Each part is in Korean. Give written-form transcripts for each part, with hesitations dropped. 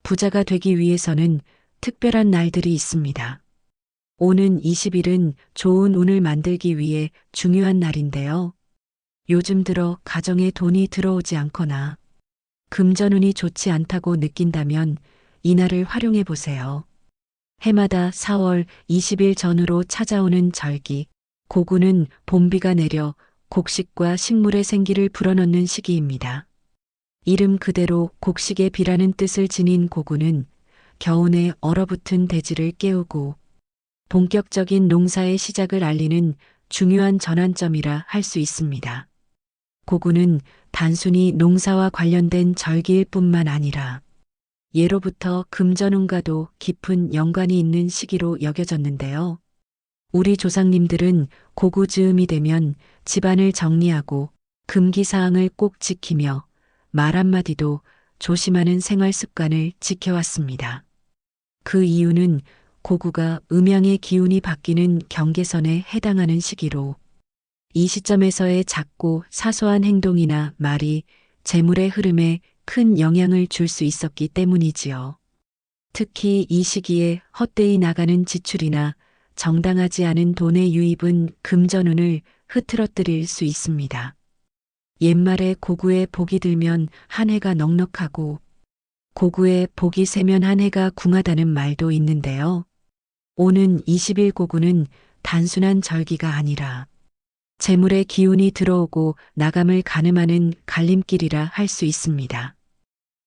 부자가 되기 위해서는 특별한 날들이 있습니다. 오는 20일은 좋은 운을 만들기 위해 중요한 날인데요. 요즘 들어 가정에 돈이 들어오지 않거나 금전운이 좋지 않다고 느낀다면 이날을 활용해 보세요. 해마다 4월 20일 전후로 찾아오는 절기, 고구는 봄비가 내려 곡식과 식물의 생기를 불어넣는 시기입니다. 이름 그대로 곡식의 비라는 뜻을 지닌 고구는 겨우내 얼어붙은 대지를 깨우고 본격적인 농사의 시작을 알리는 중요한 전환점이라 할 수 있습니다. 고구는 단순히 농사와 관련된 절기일 뿐만 아니라 예로부터 금전운과도 깊은 연관이 있는 시기로 여겨졌는데요. 우리 조상님들은 고구 즈음이 되면 집안을 정리하고 금기사항을 꼭 지키며 말 한마디도 조심하는 생활 습관을 지켜왔습니다. 그 이유는 고구가 음양의 기운이 바뀌는 경계선에 해당하는 시기로 이 시점에서의 작고 사소한 행동이나 말이 재물의 흐름에 큰 영향을 줄 수 있었기 때문이지요. 특히 이 시기에 헛되이 나가는 지출이나 정당하지 않은 돈의 유입은 금전운을 흐트러뜨릴 수 있습니다. 옛말에 고구에 복이 들면 한 해가 넉넉하고 고구에 복이 세면 한 해가 궁하다는 말도 있는데요. 오는 20일 고구는 단순한 절기가 아니라 재물의 기운이 들어오고 나감을 가늠하는 갈림길이라 할 수 있습니다.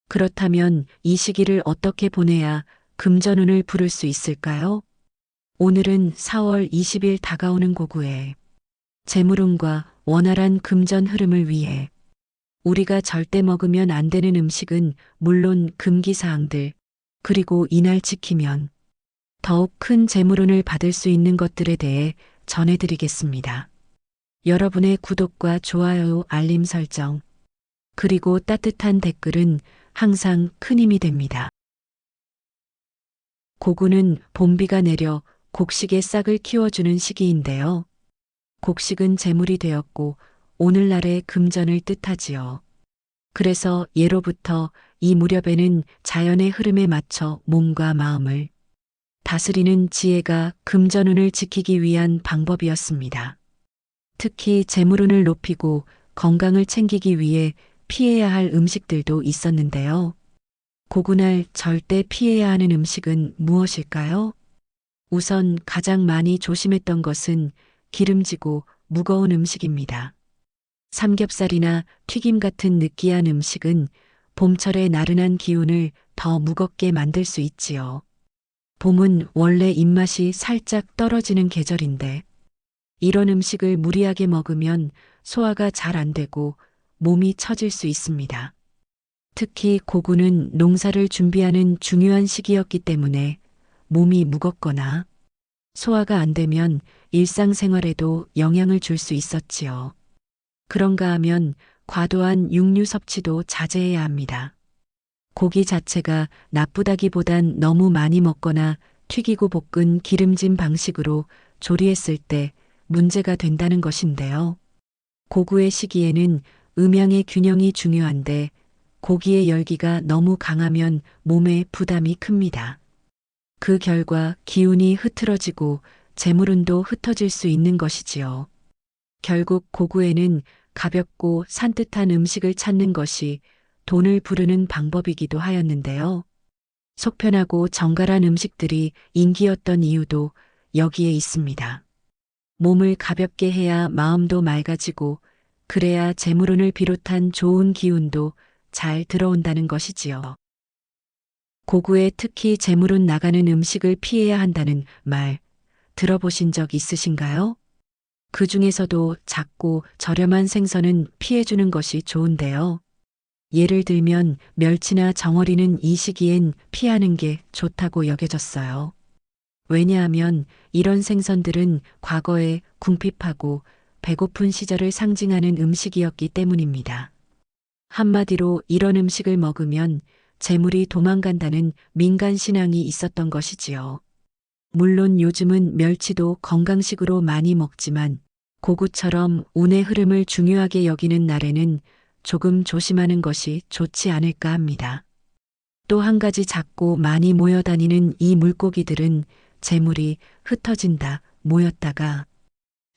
그렇다면 이 시기를 어떻게 보내야 금전운을 부를 수 있을까요? 오늘은 4월 20일 다가오는 고구에 재물운과 원활한 금전 흐름을 위해 우리가 절대 먹으면 안 되는 음식은 물론 금기사항들, 그리고 이날 지키면 더욱 큰 재물운을 받을 수 있는 것들에 대해 전해드리겠습니다. 여러분의 구독과 좋아요, 알림 설정, 그리고 따뜻한 댓글은 항상 큰 힘이 됩니다. 고구는 봄비가 내려 곡식의 싹을 키워주는 시기인데요. 곡식은 재물이 되었고 오늘날의 금전을 뜻하지요. 그래서 예로부터 이 무렵에는 자연의 흐름에 맞춰 몸과 마음을 다스리는 지혜가 금전운을 지키기 위한 방법이었습니다. 특히 재물운을 높이고 건강을 챙기기 위해 피해야 할 음식들도 있었는데요. 고구날 절대 피해야 하는 음식은 무엇일까요? 우선 가장 많이 조심했던 것은 기름지고 무거운 음식입니다. 삼겹살이나 튀김 같은 느끼한 음식은 봄철의 나른한 기운을 더 무겁게 만들 수 있지요. 봄은 원래 입맛이 살짝 떨어지는 계절인데 이런 음식을 무리하게 먹으면 소화가 잘 안 되고 몸이 처질 수 있습니다. 특히 고구는 농사를 준비하는 중요한 시기였기 때문에 몸이 무겁거나 소화가 안 되면 일상생활에도 영향을 줄 수 있었지요. 그런가 하면 과도한 육류 섭취도 자제해야 합니다. 고기 자체가 나쁘다기보단 너무 많이 먹거나 튀기고 볶은 기름진 방식으로 조리했을 때 문제가 된다는 것인데요. 고구의 시기에는 음양의 균형이 중요한데 고기의 열기가 너무 강하면 몸에 부담이 큽니다. 그 결과 기운이 흐트러지고 재물운도 흩어질 수 있는 것이지요. 결국 고구에는 가볍고 산뜻한 음식을 찾는 것이 돈을 부르는 방법이기도 하였는데요. 속편하고 정갈한 음식들이 인기였던 이유도 여기에 있습니다. 몸을 가볍게 해야 마음도 맑아지고 그래야 재물운을 비롯한 좋은 기운도 잘 들어온다는 것이지요. 고구에 특히 재물운 나가는 음식을 피해야 한다는 말 들어보신 적 있으신가요? 그 중에서도 작고 저렴한 생선은 피해주는 것이 좋은데요. 예를 들면 멸치나 정어리는 이 시기엔 피하는 게 좋다고 여겨졌어요. 왜냐하면 이런 생선들은 과거에 궁핍하고 배고픈 시절을 상징하는 음식이었기 때문입니다. 한마디로 이런 음식을 먹으면 재물이 도망간다는 민간 신앙이 있었던 것이지요. 물론 요즘은 멸치도 건강식으로 많이 먹지만 고구처럼 운의 흐름을 중요하게 여기는 날에는 조금 조심하는 것이 좋지 않을까 합니다. 또 한 가지 작고 많이 모여다니는 이 물고기들은 재물이 흩어진다, 모였다가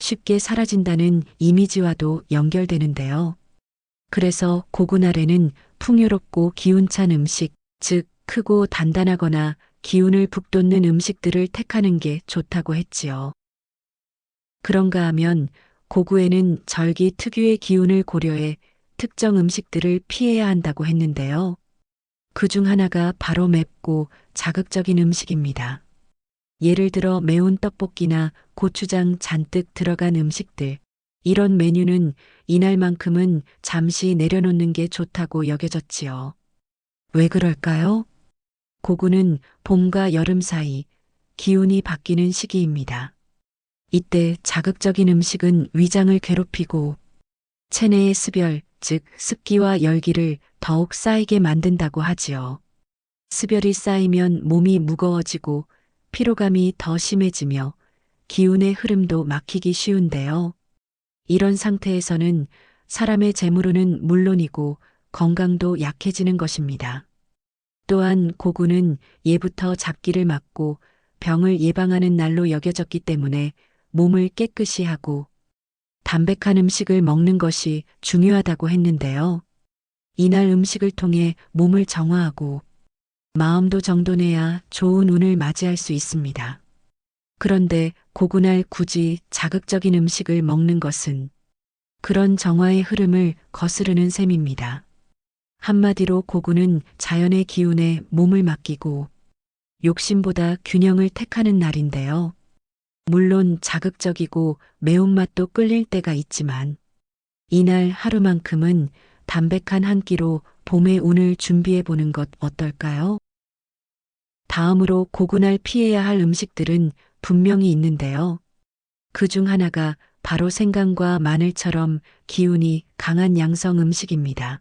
쉽게 사라진다는 이미지와도 연결되는데요. 그래서 고군할에는 풍요롭고 기운찬 음식, 즉 크고 단단하거나 기운을 북돋는 음식들을 택하는 게 좋다고 했지요. 그런가 하면 고구에는 절기 특유의 기운을 고려해 특정 음식들을 피해야 한다고 했는데요. 그 중 하나가 바로 맵고 자극적인 음식입니다. 예를 들어 매운 떡볶이나 고추장 잔뜩 들어간 음식들. 이런 메뉴는 이날만큼은 잠시 내려놓는 게 좋다고 여겨졌지요. 왜 그럴까요? 고구는 봄과 여름 사이 기운이 바뀌는 시기입니다. 이때 자극적인 음식은 위장을 괴롭히고 체내의 습열, 즉 습기와 열기를 더욱 쌓이게 만든다고 하지요. 습열이 쌓이면 몸이 무거워지고 피로감이 더 심해지며 기운의 흐름도 막히기 쉬운데요. 이런 상태에서는 사람의 재물운은 물론이고 건강도 약해지는 것입니다. 또한 고구는 예부터 잡기를 막고 병을 예방하는 날로 여겨졌기 때문에 몸을 깨끗이 하고 담백한 음식을 먹는 것이 중요하다고 했는데요. 이날 음식을 통해 몸을 정화하고 마음도 정돈해야 좋은 운을 맞이할 수 있습니다. 그런데 고구날 굳이 자극적인 음식을 먹는 것은 그런 정화의 흐름을 거스르는 셈입니다. 한마디로 고구는 자연의 기운에 몸을 맡기고 욕심보다 균형을 택하는 날인데요. 물론 자극적이고 매운맛도 끌릴 때가 있지만 이날 하루만큼은 담백한 한 끼로 봄의 운을 준비해 보는 것 어떨까요? 다음으로 고구날 피해야 할 음식들은 분명히 있는데요. 그 중 하나가 바로 생강과 마늘처럼 기운이 강한 양성 음식입니다.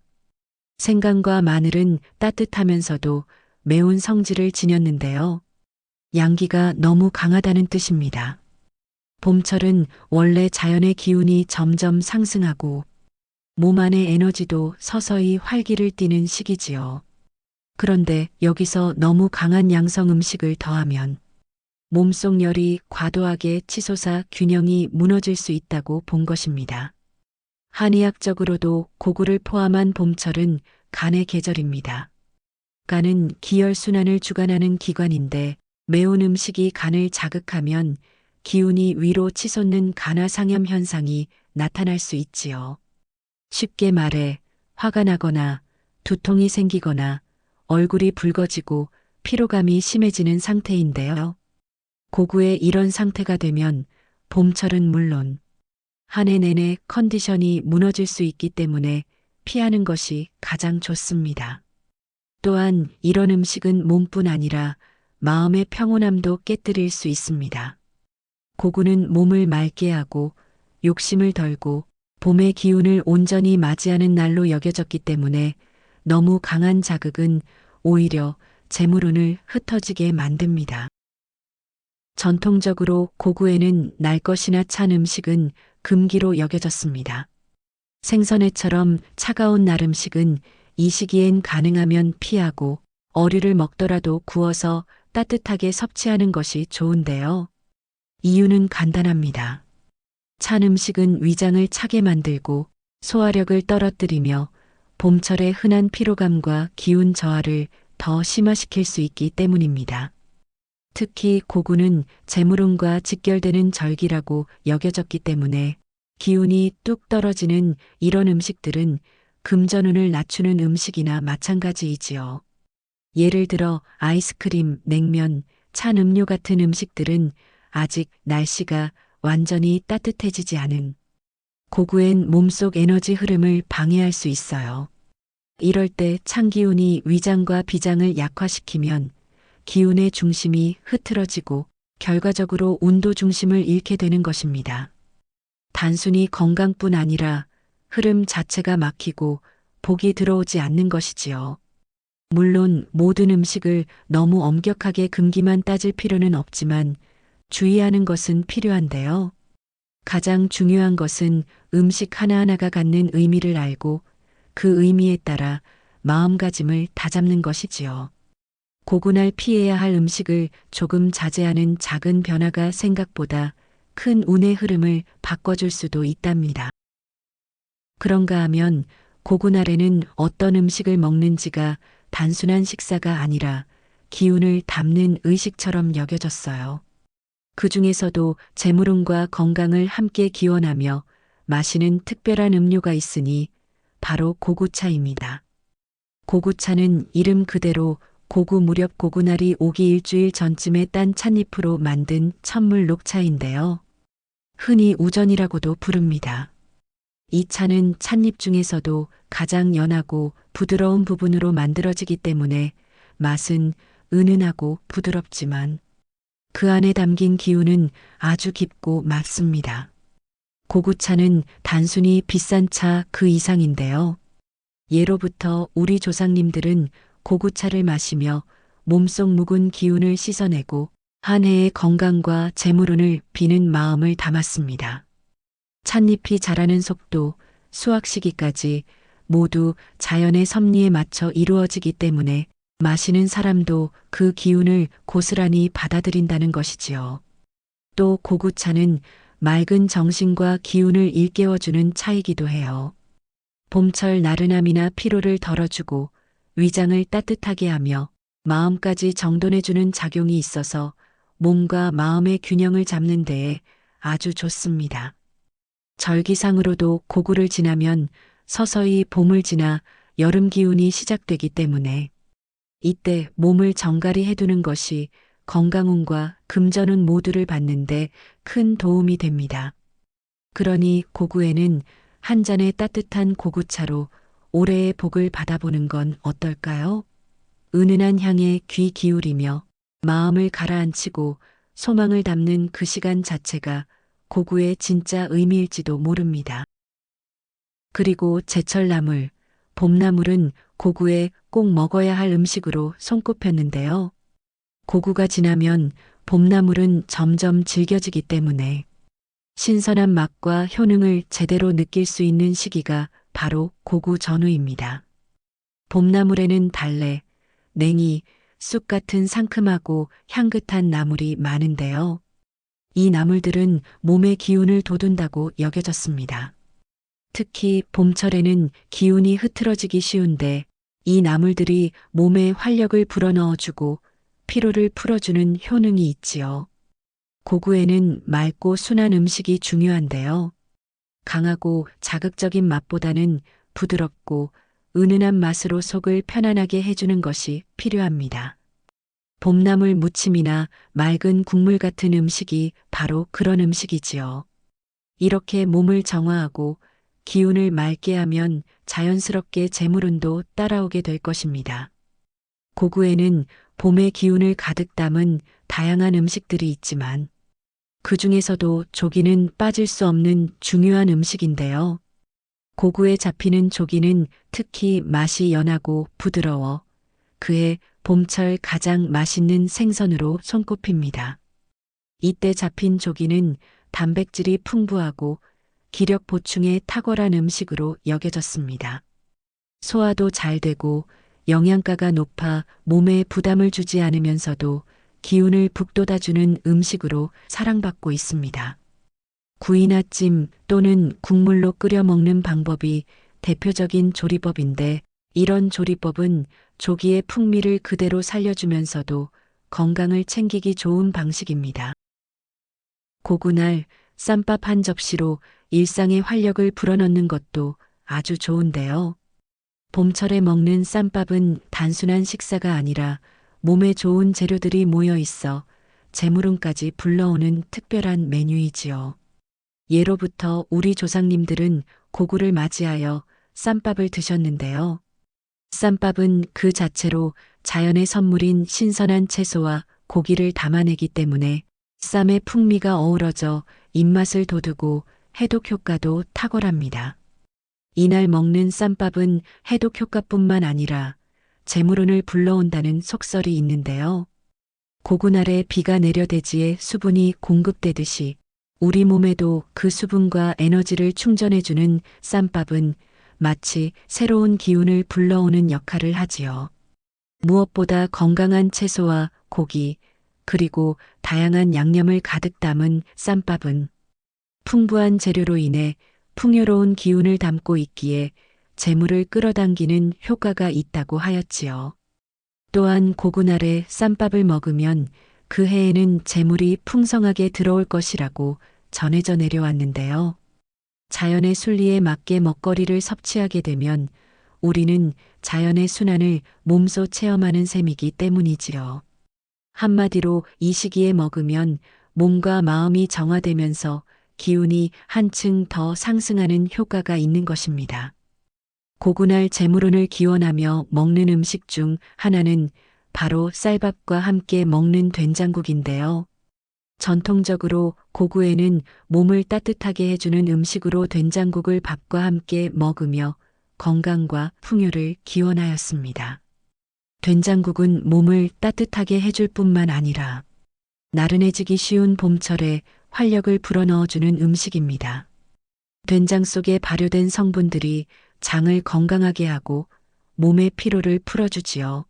생강과 마늘은 따뜻하면서도 매운 성질을 지녔는데요. 양기가 너무 강하다는 뜻입니다. 봄철은 원래 자연의 기운이 점점 상승하고 몸 안의 에너지도 서서히 활기를 띠는 시기지요. 그런데 여기서 너무 강한 양성 음식을 더하면 몸속 열이 과도하게 치솟아 균형이 무너질 수 있다고 본 것입니다. 한의학적으로도 고구를 포함한 봄철은 간의 계절입니다. 간은 기혈순환을 주관하는 기관인데 매운 음식이 간을 자극하면 기운이 위로 치솟는 간화상염 현상이 나타날 수 있지요. 쉽게 말해 화가 나거나 두통이 생기거나 얼굴이 붉어지고 피로감이 심해지는 상태인데요. 고구의 이런 상태가 되면 봄철은 물론 한 해 내내 컨디션이 무너질 수 있기 때문에 피하는 것이 가장 좋습니다. 또한 이런 음식은 몸뿐 아니라 마음의 평온함도 깨뜨릴 수 있습니다. 고구는 몸을 맑게 하고 욕심을 덜고 봄의 기운을 온전히 맞이하는 날로 여겨졌기 때문에 너무 강한 자극은 오히려 재물운을 흩어지게 만듭니다. 전통적으로 고구에는 날 것이나 찬 음식은 금기로 여겨졌습니다. 생선회처럼 차가운 날 음식은 이 시기엔 가능하면 피하고 어류를 먹더라도 구워서 따뜻하게 섭취하는 것이 좋은데요. 이유는 간단합니다. 찬 음식은 위장을 차게 만들고 소화력을 떨어뜨리며 봄철의 흔한 피로감과 기운 저하를 더 심화시킬 수 있기 때문입니다. 특히 고구는 재물운과 직결되는 절기라고 여겨졌기 때문에 기운이 뚝 떨어지는 이런 음식들은 금전운을 낮추는 음식이나 마찬가지이지요. 예를 들어 아이스크림, 냉면, 찬 음료 같은 음식들은 아직 날씨가 완전히 따뜻해지지 않은 고구엔 몸속 에너지 흐름을 방해할 수 있어요. 이럴 때 찬 기운이 위장과 비장을 약화시키면 기운의 중심이 흐트러지고 결과적으로 운도 중심을 잃게 되는 것입니다. 단순히 건강뿐 아니라 흐름 자체가 막히고 복이 들어오지 않는 것이지요. 물론 모든 음식을 너무 엄격하게 금기만 따질 필요는 없지만 주의하는 것은 필요한데요. 가장 중요한 것은 음식 하나하나가 갖는 의미를 알고 그 의미에 따라 마음가짐을 다잡는 것이지요. 고군할 피해야 할 음식을 조금 자제하는 작은 변화가 생각보다 큰 운의 흐름을 바꿔줄 수도 있답니다. 그런가 하면 고군할에는 어떤 음식을 먹는지가 단순한 식사가 아니라 기운을 담는 의식처럼 여겨졌어요. 그 중에서도 재물운과 건강을 함께 기원하며 마시는 특별한 음료가 있으니 바로 고구차입니다. 고구차는 이름 그대로 고구 무렵 고군할이 오기 일주일 전쯤에 딴 찻잎으로 만든 천물 녹차인데요. 흔히 우전이라고도 부릅니다. 이 차는 찻잎 중에서도 가장 연하고 부드러운 부분으로 만들어지기 때문에 맛은 은은하고 부드럽지만 그 안에 담긴 기운은 아주 깊고 맑습니다. 고구차는 단순히 비싼 차 그 이상인데요. 예로부터 우리 조상님들은 고구차를 마시며 몸속 묵은 기운을 씻어내고 한 해의 건강과 재물운을 비는 마음을 담았습니다. 찻잎이 자라는 속도, 수확 시기까지 모두 자연의 섭리에 맞춰 이루어지기 때문에 마시는 사람도 그 기운을 고스란히 받아들인다는 것이지요. 또 고구차는 맑은 정신과 기운을 일깨워주는 차이기도 해요. 봄철 나른함이나 피로를 덜어주고 위장을 따뜻하게 하며 마음까지 정돈해주는 작용이 있어서 몸과 마음의 균형을 잡는 데에 아주 좋습니다. 절기상으로도 고구를 지나면 서서히 봄을 지나 여름 기운이 시작되기 때문에 이때 몸을 정갈히 해두는 것이 건강운과 금전운 모두를 받는데 큰 도움이 됩니다. 그러니 고구에는 한 잔의 따뜻한 고구차로 올해의 복을 받아보는 건 어떨까요? 은은한 향에 귀 기울이며 마음을 가라앉히고 소망을 담는 그 시간 자체가 고구의 진짜 의미일지도 모릅니다. 그리고 제철나물, 봄나물은 고구에 꼭 먹어야 할 음식으로 손꼽혔는데요. 고구가 지나면 봄나물은 점점 질겨지기 때문에 신선한 맛과 효능을 제대로 느낄 수 있는 시기가 바로 고구 전후입니다. 봄나물에는 달래, 냉이, 쑥 같은 상큼하고 향긋한 나물이 많은데요. 이 나물들은 몸의 기운을 돋운다고 여겨졌습니다. 특히 봄철에는 기운이 흐트러지기 쉬운데 이 나물들이 몸에 활력을 불어넣어주고 피로를 풀어주는 효능이 있지요. 고구에는 맑고 순한 음식이 중요한데요. 강하고 자극적인 맛보다는 부드럽고 은은한 맛으로 속을 편안하게 해주는 것이 필요합니다. 봄나물 무침이나 맑은 국물 같은 음식이 바로 그런 음식이지요. 이렇게 몸을 정화하고 기운을 맑게 하면 자연스럽게 재물운도 따라오게 될 것입니다. 고구에는 봄의 기운을 가득 담은 다양한 음식들이 있지만 그 중에서도 조기는 빠질 수 없는 중요한 음식인데요. 고구에 잡히는 조기는 특히 맛이 연하고 부드러워 그해 봄철 가장 맛있는 생선으로 손꼽힙니다. 이때 잡힌 조기는 단백질이 풍부하고 기력 보충에 탁월한 음식으로 여겨졌습니다. 소화도 잘 되고 영양가가 높아 몸에 부담을 주지 않으면서도 기운을 북돋아주는 음식으로 사랑받고 있습니다. 구이나 찜 또는 국물로 끓여 먹는 방법이 대표적인 조리법인데 이런 조리법은 조기의 풍미를 그대로 살려주면서도 건강을 챙기기 좋은 방식입니다. 고구날 쌈밥 한 접시로 일상의 활력을 불어넣는 것도 아주 좋은데요. 봄철에 먹는 쌈밥은 단순한 식사가 아니라 몸에 좋은 재료들이 모여 있어 재물운까지 불러오는 특별한 메뉴이지요. 예로부터 우리 조상님들은 고구를 맞이하여 쌈밥을 드셨는데요. 쌈밥은 그 자체로 자연의 선물인 신선한 채소와 고기를 담아내기 때문에 쌈의 풍미가 어우러져 입맛을 돋우고 해독 효과도 탁월합니다. 이날 먹는 쌈밥은 해독 효과뿐만 아니라 재물운을 불러온다는 속설이 있는데요. 고구날에 비가 내려 대지에 수분이 공급되듯이 우리 몸에도 그 수분과 에너지를 충전해주는 쌈밥은 마치 새로운 기운을 불러오는 역할을 하지요. 무엇보다 건강한 채소와 고기, 그리고 다양한 양념을 가득 담은 쌈밥은 풍부한 재료로 인해 풍요로운 기운을 담고 있기에 재물을 끌어당기는 효과가 있다고 하였지요. 또한 고군알에 쌈밥을 먹으면 그 해에는 재물이 풍성하게 들어올 것이라고 전해져 내려왔는데요. 자연의 순리에 맞게 먹거리를 섭취하게 되면 우리는 자연의 순환을 몸소 체험하는 셈이기 때문이지요. 한마디로 이 시기에 먹으면 몸과 마음이 정화되면서 기운이 한층 더 상승하는 효과가 있는 것입니다. 고군할 재물운을 기원하며 먹는 음식 중 하나는 바로 쌀밥과 함께 먹는 된장국인데요. 전통적으로 고구에는 몸을 따뜻하게 해주는 음식으로 된장국을 밥과 함께 먹으며 건강과 풍요를 기원하였습니다. 된장국은 몸을 따뜻하게 해줄 뿐만 아니라 나른해지기 쉬운 봄철에 활력을 불어넣어주는 음식입니다. 된장 속에 발효된 성분들이 장을 건강하게 하고 몸의 피로를 풀어주지요.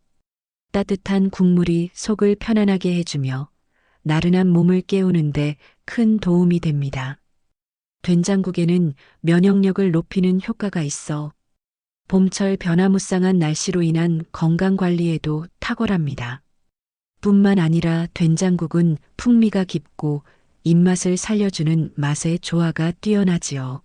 따뜻한 국물이 속을 편안하게 해주며 나른한 몸을 깨우는데 큰 도움이 됩니다. 된장국에는 면역력을 높이는 효과가 있어 봄철 변화무쌍한 날씨로 인한 건강 관리에도 탁월합니다. 뿐만 아니라 된장국은 풍미가 깊고 입맛을 살려주는 맛의 조화가 뛰어나지요.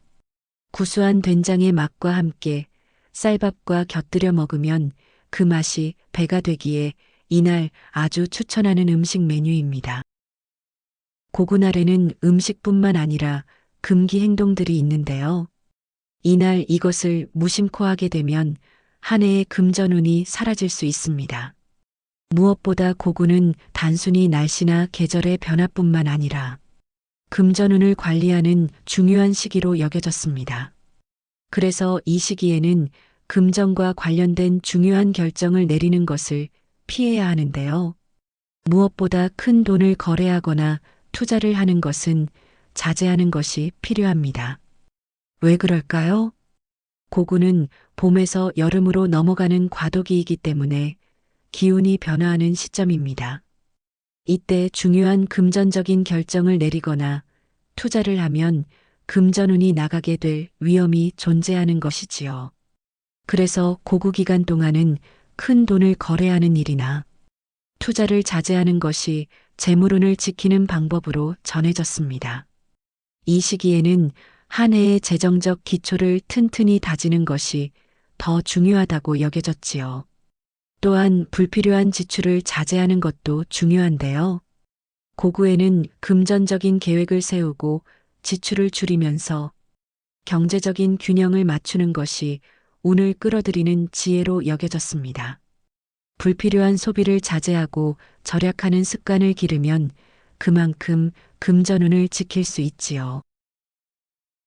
구수한 된장의 맛과 함께 쌀밥과 곁들여 먹으면 그 맛이 배가 되기에 이날 아주 추천하는 음식 메뉴입니다. 고군알에는 음식뿐만 아니라 금기 행동들이 있는데요. 이날 이것을 무심코 하게 되면 한 해의 금전운이 사라질 수 있습니다. 무엇보다 고군은 단순히 날씨나 계절의 변화뿐만 아니라 금전운을 관리하는 중요한 시기로 여겨졌습니다. 그래서 이 시기에는 금전과 관련된 중요한 결정을 내리는 것을 피해야 하는데요. 무엇보다 큰 돈을 거래하거나 투자를 하는 것은 자제하는 것이 필요합니다. 왜 그럴까요? 고군은 봄에서 여름으로 넘어가는 과도기이기 때문에 기운이 변화하는 시점입니다. 이때 중요한 금전적인 결정을 내리거나 투자를 하면 금전운이 나가게 될 위험이 존재하는 것이지요. 그래서 고구 기간 동안은 큰 돈을 거래하는 일이나 투자를 자제하는 것이 재물운을 지키는 방법으로 전해졌습니다. 이 시기에는 한 해의 재정적 기초를 튼튼히 다지는 것이 더 중요하다고 여겨졌지요. 또한 불필요한 지출을 자제하는 것도 중요한데요. 고구에는 금전적인 계획을 세우고 지출을 줄이면서 경제적인 균형을 맞추는 것이 운을 끌어들이는 지혜로 여겨졌습니다. 불필요한 소비를 자제하고 절약하는 습관을 기르면 그만큼 금전운을 지킬 수 있지요.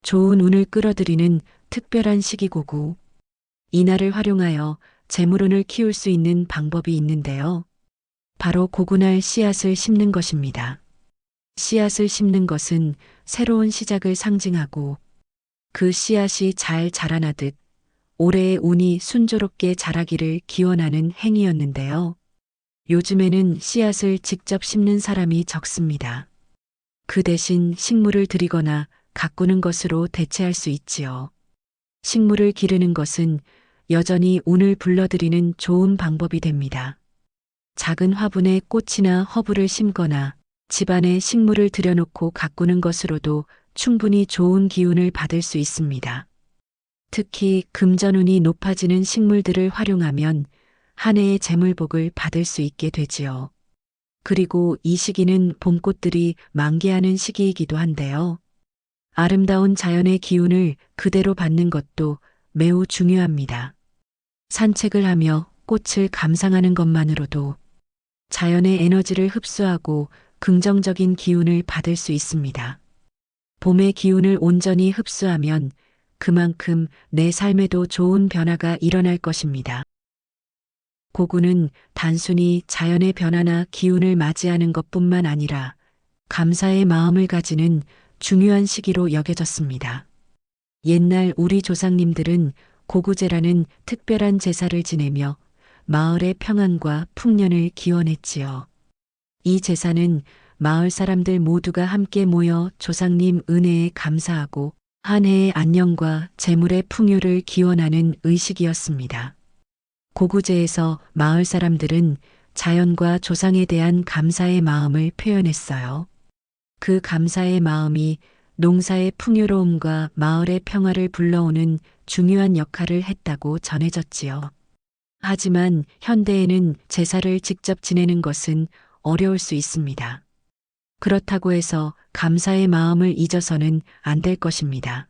좋은 운을 끌어들이는 특별한 시기고구. 이날을 활용하여 재물운을 키울 수 있는 방법이 있는데요. 바로 고군할 씨앗을 심는 것입니다. 씨앗을 심는 것은 새로운 시작을 상징하고 그 씨앗이 잘 자라나듯 올해의 운이 순조롭게 자라기를 기원하는 행위였는데요. 요즘에는 씨앗을 직접 심는 사람이 적습니다. 그 대신 식물을 들이거나 가꾸는 것으로 대체할 수 있지요. 식물을 기르는 것은 여전히 운을 불러들이는 좋은 방법이 됩니다. 작은 화분에 꽃이나 허브를 심거나 집안에 식물을 들여놓고 가꾸는 것으로도 충분히 좋은 기운을 받을 수 있습니다. 특히 금전운이 높아지는 식물들을 활용하면 한 해의 재물복을 받을 수 있게 되지요. 그리고 이 시기는 봄꽃들이 만개하는 시기이기도 한데요. 아름다운 자연의 기운을 그대로 받는 것도 매우 중요합니다. 산책을 하며 꽃을 감상하는 것만으로도 자연의 에너지를 흡수하고 긍정적인 기운을 받을 수 있습니다. 봄의 기운을 온전히 흡수하면 그만큼 내 삶에도 좋은 변화가 일어날 것입니다. 고구는 단순히 자연의 변화나 기운을 맞이하는 것뿐만 아니라 감사의 마음을 가지는 중요한 시기로 여겨졌습니다. 옛날 우리 조상님들은 고구제라는 특별한 제사를 지내며 마을의 평안과 풍년을 기원했지요. 이 제사는 마을 사람들 모두가 함께 모여 조상님 은혜에 감사하고 한 해의 안녕과 재물의 풍요를 기원하는 의식이었습니다. 고구제에서 마을 사람들은 자연과 조상에 대한 감사의 마음을 표현했어요. 그 감사의 마음이 농사의 풍요로움과 마을의 평화를 불러오는 중요한 역할을 했다고 전해졌지요. 하지만 현대에는 제사를 직접 지내는 것은 어려울 수 있습니다. 그렇다고 해서 감사의 마음을 잊어서는 안 될 것입니다.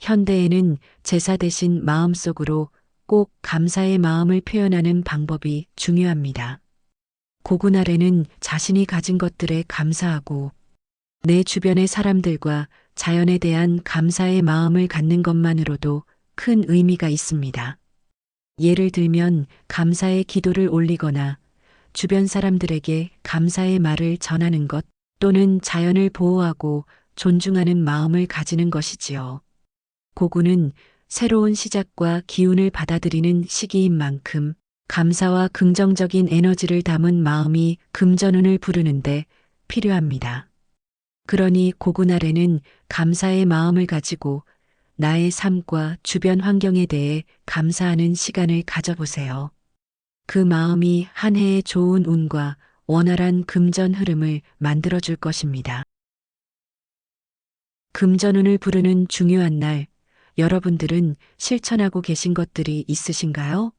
현대에는 제사 대신 마음속으로 꼭 감사의 마음을 표현하는 방법이 중요합니다. 고군할에는 자신이 가진 것들에 감사하고 내 주변의 사람들과 자연에 대한 감사의 마음을 갖는 것만으로도 큰 의미가 있습니다. 예를 들면 감사의 기도를 올리거나 주변 사람들에게 감사의 말을 전하는 것 또는 자연을 보호하고 존중하는 마음을 가지는 것이지요. 고군은 새로운 시작과 기운을 받아들이는 시기인 만큼 감사와 긍정적인 에너지를 담은 마음이 금전운을 부르는데 필요합니다. 그러니 고군할에는 감사의 마음을 가지고 나의 삶과 주변 환경에 대해 감사하는 시간을 가져보세요. 그 마음이 한 해의 좋은 운과 원활한 금전 흐름을 만들어줄 것입니다. 금전운을 부르는 중요한 날, 여러분들은 실천하고 계신 것들이 있으신가요?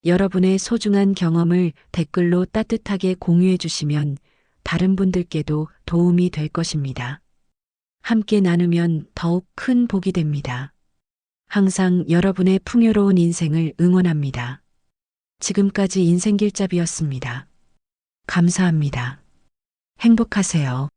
여러분의 소중한 경험을 댓글로 따뜻하게 공유해 주시면 다른 분들께도 도움이 될 것입니다. 함께 나누면 더욱 큰 복이 됩니다. 항상 여러분의 풍요로운 인생을 응원합니다. 지금까지 인생길잡이였습니다. 감사합니다. 행복하세요.